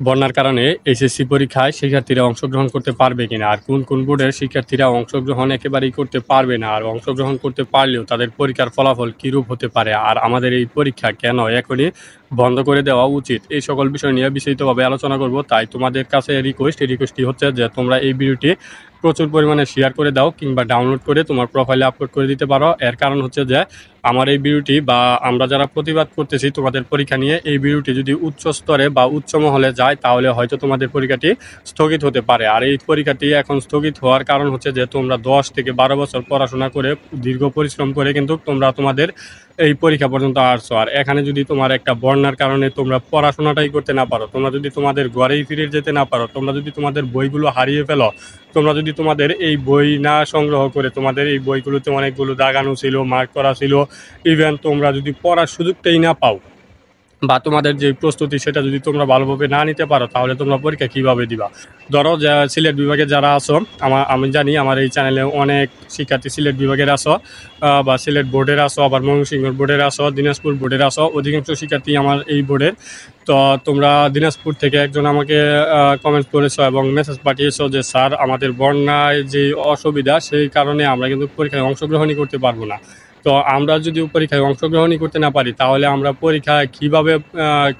বন্যার কারণে এইচএসসি পরীক্ষায় শিক্ষার্থীরা অংশগ্রহণ করতে পারবে কিনা, আর কোন কোন বোর্ডের শিক্ষার্থীরা অংশগ্রহণ একেবারেই করতে পারবে না, আর অংশগ্রহণ করতে পারলেও তাদের পরীক্ষার ফলাফল কীরূপ হতে পারে, আর আমাদের এই পরীক্ষা কেন এখনই বন্ধ করে দেওয়া উচিত, এই সকল বিষয় নিয়ে বিস্তারিতভাবে আলোচনা করব। তাই তোমাদের কাছে রিকোয়েস্টটি হচ্ছে যে তোমরা এই ভিডিওটি প্রচুর পরিমাণে শেয়ার করে দাও কিংবা ডাউনলোড করে তোমার প্রোফাইলে আপলোড করে দিতে পারো। এর কারণ হচ্ছে যে আমার এই ভিডিওটি বা আমরা যারা প্রতিবাদ করতেছি তোমাদের পরীক্ষা নিয়ে, এই ভিডিওটি যদি উচ্চ স্তরে বা উচ্চ মহলে যায় তাহলে হয়তো তোমাদের পরীক্ষাটি স্থগিত হতে পারে। আর এই পরীক্ষাটি এখন স্থগিত হওয়ার কারণ হচ্ছে যে তোমরা 10 থেকে 12 বছর পড়াশোনা করে দীর্ঘ পরিশ্রম করে কিন্তু তোমরা তোমাদের এই পরীক্ষা পর্যন্ত আসছো, আর এখানে যদি তোমার একটা বন্যার কারণে তোমরা পড়াশোনাটাই করতে না পারো, তোমরা যদি তোমাদের ঘরেই ফিরে যেতে না পারো, তোমরা যদি তোমাদের বইগুলো হারিয়ে ফেলো, তোমরা যদি তোমাদের এই বই না সংগ্রহ করে, তোমাদের এই বইগুলোতে অনেকগুলো দাগানো ছিল, মার্ক করা ছিল, ইভেন তোমরা যদি পড়ার সুযোগটাই না পাও বা তোমাদের যে প্রস্তুতি সেটা যদি তোমরা ভালোভাবে না নিতে পারো, তাহলে তোমরা পরীক্ষা কীভাবে দিবা। ধরো যে সিলেট বিভাগে যারা আছো, আমি জানি আমার এই চ্যানেলে অনেক শিক্ষার্থী সিলেট বিভাগের আছো বা সিলেট বোর্ডের আছো, আবার ময়মনসিংহ বোর্ডের আছো, দিনাজপুর বোর্ডের আছো, অধিকাংশ শিক্ষার্থী আমার এই বোর্ডের। তো তোমরা দিনাজপুর থেকে একজন আমাকে কমেন্ট করেছো এবং মেসেজ পাঠিয়েছো যে স্যার আমাদের বন্যায় যে অসুবিধা সেই কারণে আমরা কিন্তু পরীক্ষায় অংশগ্রহণই করতে পারবো না। তো আমরা যদি পরীক্ষায় অংশগ্রহণই করতে না পারি তাহলে আমরা পরীক্ষায় কীভাবে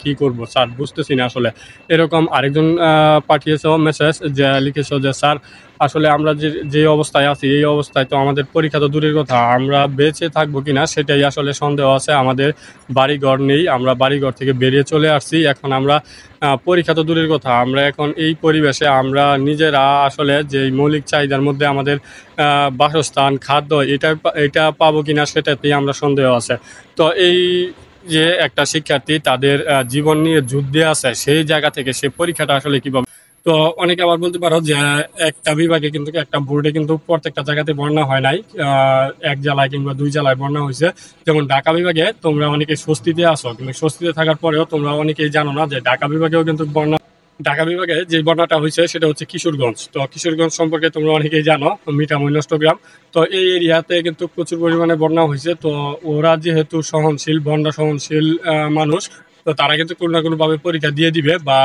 কী করব স্যার, বুঝতেছি না আসলে। এরকম আরেকজন পাঠিয়েছ মেসেজ, যে লিখেছ যে স্যার আসলে আমরা যে অবস্থায় আছি এই অবস্থায় তো আমাদের পরীক্ষা তো দূরের কথা, আমরা বেঁচে থাকবো কিনা সেটাই আসলে সন্দেহ আছে। আমাদের বাড়িঘর নেই, আমরা বাড়িঘর থেকে বেরিয়ে চলে আসছি, এখন আমরা পরীক্ষা তো দূরের কথা, আমরা এখন এই পরিবেশে আমরা নিজেরা আসলে যে মৌলিক চাহিদার মধ্যে আমাদের বাসস্থান, খাদ্য এটা পাবো কিনা সেটাতেই আমরা সন্দেহ আছে। তো এই যে একটা শিক্ষার্থী তাদের জীবন নিয়ে যুদ্ধে আছে, সেই জায়গা থেকে সে পরীক্ষাটা আসলে কীভাবে। তো অনেকে আবার বলতে পারো যে একটা বিভাগে কিন্তু একটা বোর্ডে কিন্তু প্রত্যেকটা জায়গাতে বন্যা হয় নাই, এক জেলায় কিংবা 2 জেলায় বন্যা হয়েছে। যেমন ঢাকা বিভাগে তোমরা অনেকে স্বস্তিতে আসো, কিন্তু স্বস্তিতে থাকার পরেও তোমরা অনেকেই জানো না যে ঢাকা বিভাগেও কিন্তু ঢাকা বিভাগে যে বন্যাটা হয়েছে সেটা হচ্ছে কিশোরগঞ্জ। তো কিশোরগঞ্জ সম্পর্কে তোমরা অনেকেই জানো, মিঠামই নষ্টগ্রাম। তো এই এরিয়াতে কিন্তু প্রচুর পরিমাণে বন্যা হয়েছে। তো ওরা যেহেতু সহনশীল, বন্যা সহনশীল মানুষ, তো তারা কিন্তু কোনো না কোনোভাবে পরীক্ষা দিয়ে দিবে, বা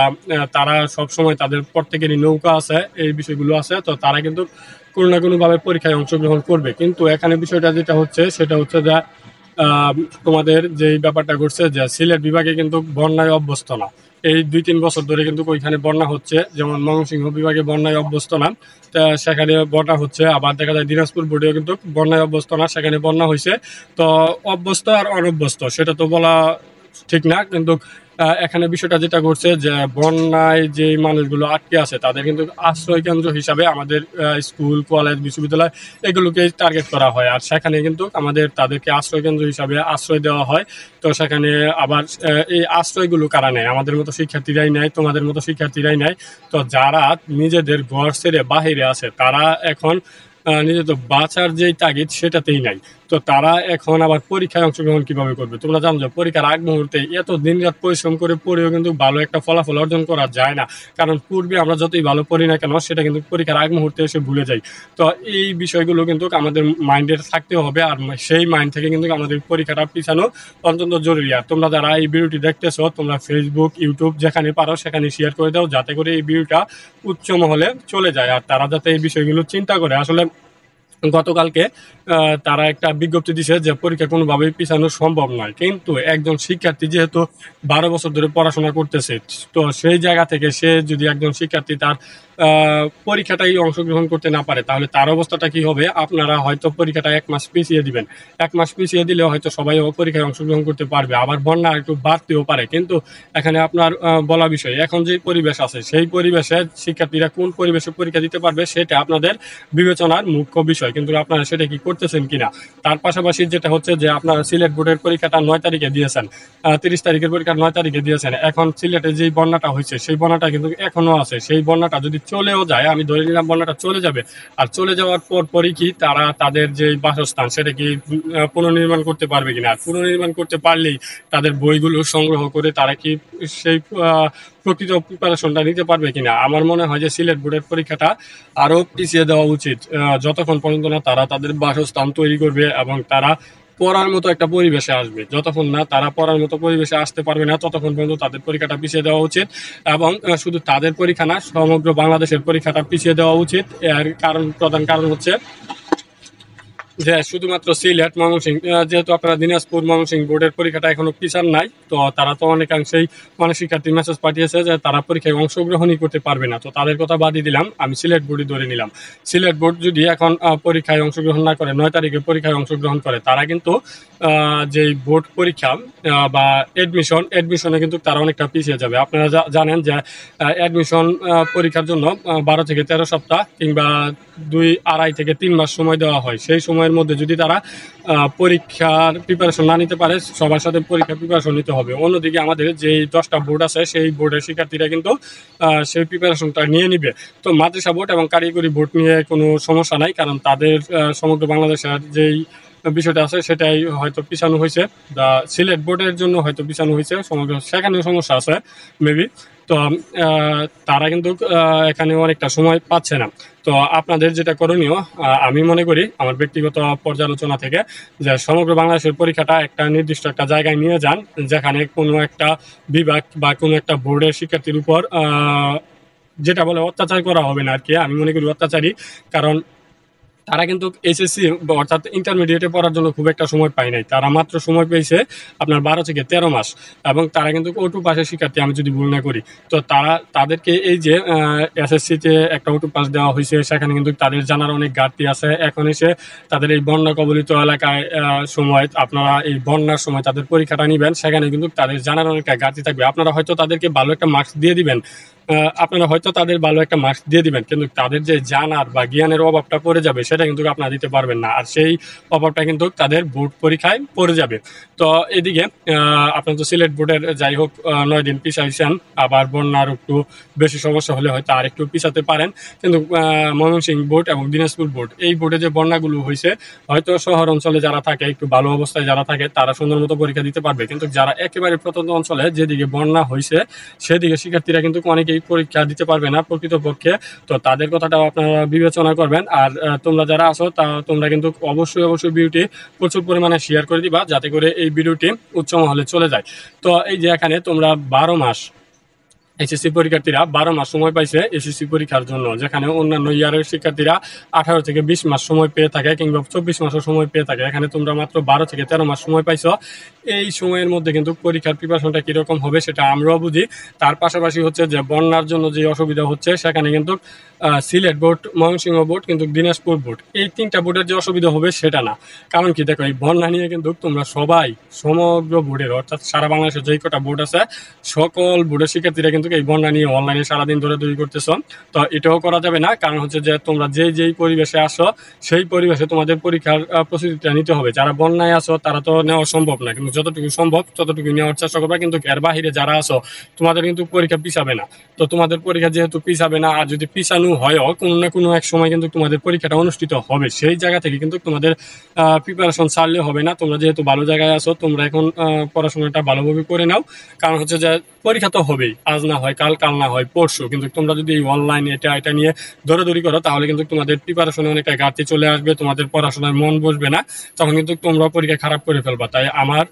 তারা সবসময় তাদের প্রত্যেকেরই নৌকা আছে, এই বিষয়গুলো আছে, তো তারা কিন্তু কোনো না কোনোভাবে পরীক্ষায় অংশগ্রহণ করবে। কিন্তু এখানে বিষয়টা যেটা হচ্ছে সেটা হচ্ছে যে তোমাদের যেই ব্যাপারটা ঘটছে যে সিলেট বিভাগে কিন্তু বন্যায় অভ্যস্ত না, এই 2-3 বছর ধরে কিন্তু ওইখানে বন্যা হচ্ছে। যেমন ময়মনসিংহ বিভাগে বন্যায় অভ্যস্ত না, সেখানে বন্যা হচ্ছে। আবার দেখা যায় দিনাজপুর বোর্ডেও কিন্তু বন্যায় অভ্যস্ত না, সেখানে বন্যা হয়েছে। তো অভ্যস্ত আর অনভ্যস্ত সেটা তো বলা ঠিক না, কিন্তু এখানে বিষয়টা যেটা ঘটছে যে বন্যায় যে মানুষগুলো আটকে আছে তাদের কিন্তু আশ্রয় কেন্দ্র হিসাবে আমাদের স্কুল, কলেজ, বিশ্ববিদ্যালয় এগুলোকে টার্গেট করা হয়, আর সেখানে কিন্তু আমাদের তাদেরকে আশ্রয় কেন্দ্র হিসাবে আশ্রয় দেওয়া হয়। তো সেখানে আবার এই আশ্রয়গুলো কারা নেয়? আমাদের মতো শিক্ষার্থীরাই নেয়, তোমাদের মতো শিক্ষার্থীরাই নেয়। তো যারা নিজেদের ঘর ছেড়ে বাহিরে আছে তারা এখন নিজেদের বাঁচার যেই তাগিদ সেটাতেই নাই। তো তারা এখন আবার পরীক্ষায় অংশগ্রহণ কিভাবে করবে? তোমরা জানো যে পরীক্ষার আগ মুহূর্তে এত দিনরাত পরিশ্রম করে পড়েও কিন্তু ভালো একটা ফলাফল অর্জন করা যায় না, কারণ পূর্বে আমরা যতই ভালো পড়ি না কেন সেটা কিন্তু পরীক্ষার আগ মুহূর্তে এসে ভুলে যাই। তো এই বিষয়গুলো কিন্তু আমাদের মাইন্ডে থাকতে হবে, আর সেই মাইন্ড থেকে কিন্তু আমাদের পরীক্ষাটা পিছানো অত্যন্ত জরুরি। আর তোমরা যারা এই ভিডিওটি দেখতেছো তোমরা ফেসবুক, ইউটিউব যেখানে পারো সেখানে শেয়ার করে দাও, যাতে করে এই ভিডিওটা উচ্চ মহলে চলে যায়, আর তারা যাতে এই বিষয়গুলো চিন্তা করে। আসলে গতকালকে তারা একটা বিজ্ঞপ্তি দিছে যে পরীক্ষা কোনোভাবেই পিছানো সম্ভব নয়, কিন্তু একজন শিক্ষার্থী যেহেতু 12 বছর ধরে পড়াশোনা করতেছে, তো সেই জায়গা থেকে সে যদি একজন শিক্ষার্থী তার পরীক্ষাটাই অংশগ্রহণ করতে না পারে তাহলে তার অবস্থাটা কি হবে? আপনারা হয়তো পরীক্ষাটা 1 মাস পিছিয়ে দিবেন, 1 মাস পিছিয়ে দিলে হয়তো সবাই পরীক্ষায় অংশগ্রহণ করতে পারবে, আবার বন্যা একটু বাড়তেও পারে। কিন্তু এখানে আপনার বলা বিষয়, এখন যে পরিবেশ আছে সেই পরিবেশে শিক্ষার্থীরা কোন পরিবেশে পরীক্ষা দিতে পারবে সেটা আপনাদের বিবেচনার মুখ্য বিষয়, কিন্তু আপনারা সেটা কি করতেছেন কিনা। তার পাশাপাশি যেটা হচ্ছে যে আপনারা সিলেট বোর্ডের পরীক্ষাটা 9 তারিখে দিয়েছেন, 30 তারিখের পরীক্ষা 9 তারিখে দিয়েছেন। এখন সিলেটে যেই বন্যাটা হয়েছে সেই বন্যাটা কিন্তু এখনো আছে, সেই বন্যাটা যদি চলেও যায়, আমি ধরে নিলাম বন্যাটা চলে যাবে, আর চলে যাওয়ার পরই কি তারা তাদের যে বাসস্থান সেটা কি পুনর্নির্মাণ করতে পারবে কিনা, আর পুনর্নির্মাণ করতে পারলেই তাদের বইগুলো সংগ্রহ করে তারা কি সেই প্রকৃত প্রিপারেশনটা নিতে পারবে কিনা। আমার মনে হয় যে সিলেট বোর্ডের পরীক্ষাটা আরও পিছিয়ে দেওয়া উচিত, যতক্ষণ পর্যন্ত না তারা তাদের বাসস্থান তৈরি করবে এবং তারা পড়ার মতো একটা পরিবেশে আসবে। যতক্ষণ না তারা পড়ার মতো পরিবেশে আসতে পারবে না, ততক্ষণ পর্যন্ত তাদের পরীক্ষাটা পিছিয়ে দেওয়া উচিত। এবং শুধু তাদের পরীক্ষা না, সমগ্র বাংলাদেশের পরীক্ষাটা পিছিয়ে দেওয়া উচিত। এর প্রধান কারণ হচ্ছে যে শুধুমাত্র সিলেট, ময়মনসিংহ, যেহেতু আপনারা দিনাজপুর, ময়মনসিংহ বোর্ডের পরীক্ষাটা এখনো পিছান নাই, তো তারা তো অনেকাংশেই অনেক শিক্ষার্থী মেসেজ পাঠিয়েছে যে তারা পরীক্ষায় অংশগ্রহণই করতে পারবে না। তো তাদের কথা বাদই দিলাম, আমি সিলেট বোর্ডই ধরে নিলাম। সিলেট বোর্ড যদি এখন পরীক্ষায় অংশগ্রহণ না করে, 9 তারিখে পরীক্ষায় অংশগ্রহণ করে, তারা কিন্তু যেই বোর্ড পরীক্ষা বা অ্যাডমিশনে কিন্তু তারা অনেকটা পিছিয়ে যাবে। আপনারা জানেন যে অ্যাডমিশন পরীক্ষার জন্য 12 থেকে 13 সপ্তাহ কিংবা 2.5 থেকে 3 মাস সময় দেওয়া হয়। সেই সময়ের মধ্যে যদি তারা পরীক্ষার প্রিপারেশন না নিতে পারে, সবার সাথে পরীক্ষার প্রিপারেশন নিতে হবে। অন্যদিকে আমাদের যেই 10টা বোর্ড আছে, সেই বোর্ডের শিক্ষার্থীরা কিন্তু সেই প্রিপারেশনটা নিয়ে নিবে। তো মাদ্রাসা বোর্ড এবং কারিগরি বোর্ড নিয়ে কোনো সমস্যা নাই, কারণ তাদের সমগ্র বাংলাদেশের যেই বিষয়টা আছে সেটাই হয়তো পিছানো হয়েছে, বা সিলেট বোর্ডের জন্য হয়তো পিছানো হয়েছে, সমগ্র সেখানেও সমস্যা আছে মেবি। তো তারা কিন্তু এখানে অনেকটা সময় পাচ্ছে না। তো আপনাদের যেটা করণীয়, আমি মনে করি আমার ব্যক্তিগত পর্যালোচনা থেকে, যে সমগ্র বাংলাদেশের পরীক্ষাটা একটা নির্দিষ্ট একটা জায়গায় নিয়ে যান, যেখানে কোনো একটা বিভাগ বা কোনো একটা বোর্ডের শিক্ষার্থীর উপর যেটা বলে অত্যাচার করা হবে না আর কি। আমি মনে করি অত্যাচারী, কারণ তারা কিন্তু এসএসসি অর্থাৎ ইন্টারমিডিয়েটে পড়ার জন্য খুব একটা সময় পায় নাই। তারা মাত্র সময় পেয়েছে আপনার 12 থেকে 13 মাস, এবং তারা কিন্তু ওটু পাসের শিক্ষার্থী, আমি যদি ভুল না করি। তো তাদেরকে এই যে এসএসসিতে একটা ওটু পাস দেওয়া হয়েছে, সেখানে কিন্তু তাদের জানার অনেক ঘাটতি আছে। এখন এসে তাদের এই বন্যা কবলিত এলাকায় সময় আপনারা এই বন্যার সময় তাদের পরীক্ষাটা নেবেন, সেখানে কিন্তু তাদের জানার অনেক ঘাটতি থাকবে। আপনারা হয়তো তাদেরকে ভালো একটা মার্কস দিয়ে দিবেন, কিন্তু তাদের যে জানার বা জ্ঞানের অভাবটা পড়ে যাবে, সেটা কিন্তু আপনারা দিতে পারবেন না, আর সেই অভাবটা কিন্তু তাদের বোর্ড পরীক্ষায় পড়ে যাবে। তো এদিকে আপনার তো সিলেট বোর্ডের যাই হোক 9 দিন পিছাইছেন, আবার বন্যার একটু বেশি সমস্যা হলে হয়তো আর একটু পিছাতে পারেন। কিন্তু ময়মনসিংহ বোর্ড এবং দিনাজপুর বোর্ড, এই বোর্ডে যে বন্যাগুলো হয়েছে, হয়তো শহর অঞ্চলে যারা থাকে, একটু ভালো অবস্থায় যারা থাকে, তারা সুন্দর মতো পরীক্ষা দিতে পারবে। কিন্তু যারা একেবারে প্রত্যন্ত অঞ্চলে, যেদিকে বন্যা হয়েছে, সেদিকে শিক্ষার্থীরা কিন্তু অনেকেই পরীক্ষা দিতে পারবে না প্রকৃতপক্ষে। তো তাদের কথাটাও আপনারা বিবেচনা করবেন। আর তোমরা যারা আছো, তোমরা কিন্তু অবশ্যই ভিডিওটি প্রচুর পরিমাণে শেয়ার করে দিবা, যাতে করে এই ভিডিওটি উচ্চ মহলে চলে যায়। তো এই যে এখানে তোমরা 12 মাস এসএসসি পরীক্ষার্থীরা 12 মাস সময় পাইছে এসএসসি পরীক্ষার জন্য, যেখানে অন্যান্য ইয়ারের শিক্ষার্থীরা 18 থেকে 20 মাস সময় পেয়ে থাকে, কিংবা 24 মাসও সময় পেয়ে থাকে। এখানে তোমরা মাত্র 12 থেকে 13 মাস সময় পাইছো। এই সময়ের মধ্যে কিন্তু পরীক্ষার প্রিপারেশনটা কিরকম হবে সেটা আমরাও বুঝি। তার পাশাপাশি হচ্ছে যে বন্যার জন্য যে অসুবিধা হচ্ছে, সেখানে কিন্তু সিলেট বোর্ড, ময়মনসিংহ বোর্ড, কিন্তু দিনাজপুর বোর্ড, এই 3টা বোর্ডের যে অসুবিধা হবে সেটা না। কারণ কি, দেখো, এই বন্যা নিয়ে কিন্তু তোমরা সবাই, সমগ্র বোর্ডের অর্থাৎ সারা বাংলাদেশের যেই কটা বোর্ড আছে, সকল বোর্ডের শিক্ষার্থীরা কিন্তু এই বন্যা নিয়ে অনলাইনে সারাদিন ধরে তৈরি করতেছ। তো এটাও করা যাবে না, কারণ হচ্ছে যে তোমরা যেই পরিবেশে আসো, সেই পরিবেশে তোমাদের পরীক্ষার প্রস্তুতিটা নিতে হবে। যারা বন্যায় আসো তারা তো নেওয়া সম্ভব না, কিন্তু যতটুকু সম্ভব ততটুকু নেওয়ার চেষ্টা করবে। কিন্তু এর বাহিরে যারা আসো, তোমাদের কিন্তু পরীক্ষা পিছাবে না। তো তোমাদের পরীক্ষা যেহেতু পিছাবে না, আর যদি পিছানো হয়ও, কোনো না কোনো এক সময় কিন্তু তোমাদের পরীক্ষাটা অনুষ্ঠিত হবে। সেই জায়গা থেকে কিন্তু তোমাদের প্রিপারেশন ছাড়লে হবে না। তোমরা যেহেতু ভালো জায়গায় আসো, তোমরা এখন পড়াশোনাটা ভালোভাবে করে নাও, কারণ হচ্ছে যে পরীক্ষা তো হবেই, আজ না হয় কাল, কাল না হয় পরশু। কিন্তু তোমরা যদি অনলাইনে এটা নিয়ে দৌড়াদৌড়ি করো, তাহলে কিন্তু তোমাদের প্রিপারেশনে অনেকটা ঘাটতি চলে আসবে, তোমাদের পড়াশোনায় মন বসবে না, তখন কিন্তু তোমরা পরীক্ষা খারাপ করে ফেলবা। তাই আমার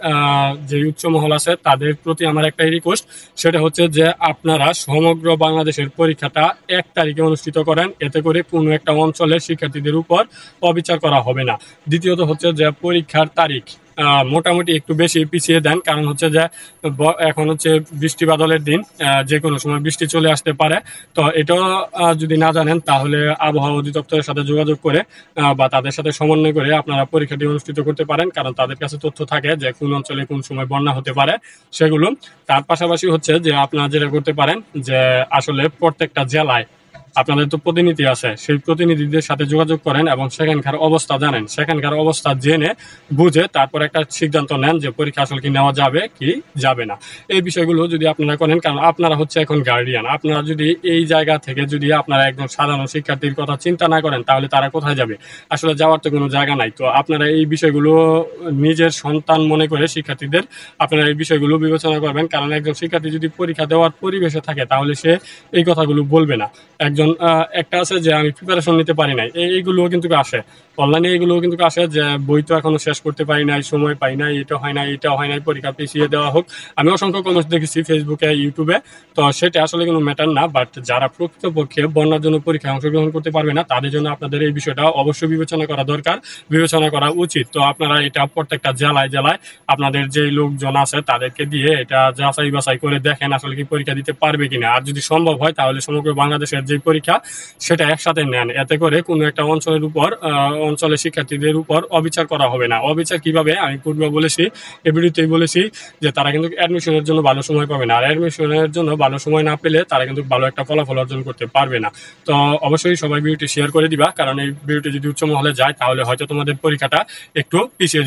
যে উচ্চ মহল আছে, তাদের প্রতি আমার একটাই রিকোয়েস্ট, সেটা হচ্ছে যে আপনারা সমগ্র বাংলাদেশের পরীক্ষাটা 1 তারিখে অনুষ্ঠিত করেন, এতে করে কোনো একটা অঞ্চলের শিক্ষার্থীদের উপর অবিচার করা হবে না। দ্বিতীয়ত হচ্ছে যে পরীক্ষার তারিখ মোটামুটি একটু বেশি পিছিয়ে দেন, কারণ হচ্ছে যে এখন হচ্ছে বৃষ্টি বাদলের দিন, যে কোনো সময় বৃষ্টি চলে আসতে পারে। তো এটাও যদি না জানেন, তাহলে আবহাওয়া অধিদপ্তরের সাথে যোগাযোগ করে বা তাদের সাথে সমন্বয় করে আপনারা পরীক্ষাটি অনুষ্ঠিত করতে পারেন, কারণ তাদের কাছে তথ্য থাকে যে কোন অঞ্চলে কোন সময় বন্যা হতে পারে সেগুলো। তার পাশাপাশি হচ্ছে যে আপনারা যেটা করতে পারেন, যে আসলে প্রত্যেকটা জেলায় আপনাদের তো প্রতিনিধি আছে, সেই প্রতিনিধিদের সাথে যোগাযোগ করেন এবং সেখানকার অবস্থা জানেন। সেখানকার অবস্থা জেনে বুঝে তারপর একটা সিদ্ধান্ত নেন যে পরীক্ষা আসলে কি নেওয়া যাবে কি যাবে না। এই বিষয়গুলো যদি আপনারা করেন, কারণ আপনারা হচ্ছে এখন গার্ডিয়ান, আপনারা যদি এই জায়গা থেকে যদি আপনারা একজন সাধারণ শিক্ষার্থীর কথা চিন্তা না করেন, তাহলে তারা কোথায় যাবে? আসলে যাওয়ার তো কোনো জায়গা নাই। তো আপনারা এই বিষয়গুলো নিজের সন্তান মনে করে শিক্ষার্থীদের আপনারা এই বিষয়গুলো বিবেচনা করবেন, কারণ একজন শিক্ষার্থী যদি পরীক্ষা দেওয়ার পরিবেশে থাকে, তাহলে সে এই কথাগুলো বলবে না। একজন একজন একটা আছে যে আমি প্রিপারেশন নিতে পারি নাই, এইগুলোও কিন্তু আসে অনলাইনে, এগুলোও কিন্তু আসে যে বই তো এখনো শেষ করতে পারি নাই, সময় পাই নাই, এটা হয় নাই, এটা হয় নাই, পরীক্ষা পিছিয়ে দেওয়া হোক। আমি অসংখ্য কমেন্টস দেখেছি ফেসবুকে, ইউটিউবে। তো সেটা আসলে কোনো ম্যাটার না, বাট যারা প্রকৃতপক্ষে বন্যার জন্য পরীক্ষায় অংশগ্রহণ করতে পারবে না তাদের জন্য আপনাদের এই বিষয়টা অবশ্যই বিবেচনা করা দরকার, বিবেচনা করা উচিত। তো আপনারা এটা প্রত্যেকটা জেলায় জেলায় আপনাদের যে লোকজন আছে তাদেরকে দিয়ে এটা যাচাই বাছাই করে দেখেন আসলে কি পরীক্ষা দিতে পারবে কিনা। আর যদি সম্ভব হয় তাহলে সমগ্র বাংলাদেশের যে পরীক্ষা সেটা একসাথে নেন, এতে করে কোনো একটা অঞ্চলের উপর অঞ্চলের শিক্ষার্থীদের উপর অবিচার করা হবে না। অবিচার কিভাবে আমি পূর্বে বলেছি, এই ভিডিওতেই বলেছি যে তারা কিন্তু অ্যাডমিশনের জন্য ভালো সময় পাবে না, আর অ্যাডমিশনের জন্য ভালো সময় না পেলে তারা কিন্তু ভালো একটা ফলাফল অর্জন করতে পারবে না। তো অবশ্যই সবাই ভিডিওটি শেয়ার করে দিবা, কারণ এই ভিডিওটি যদি উচ্চ মহলে যায় তাহলে হয়তো তোমাদের পরীক্ষাটা একটু পিছিয়ে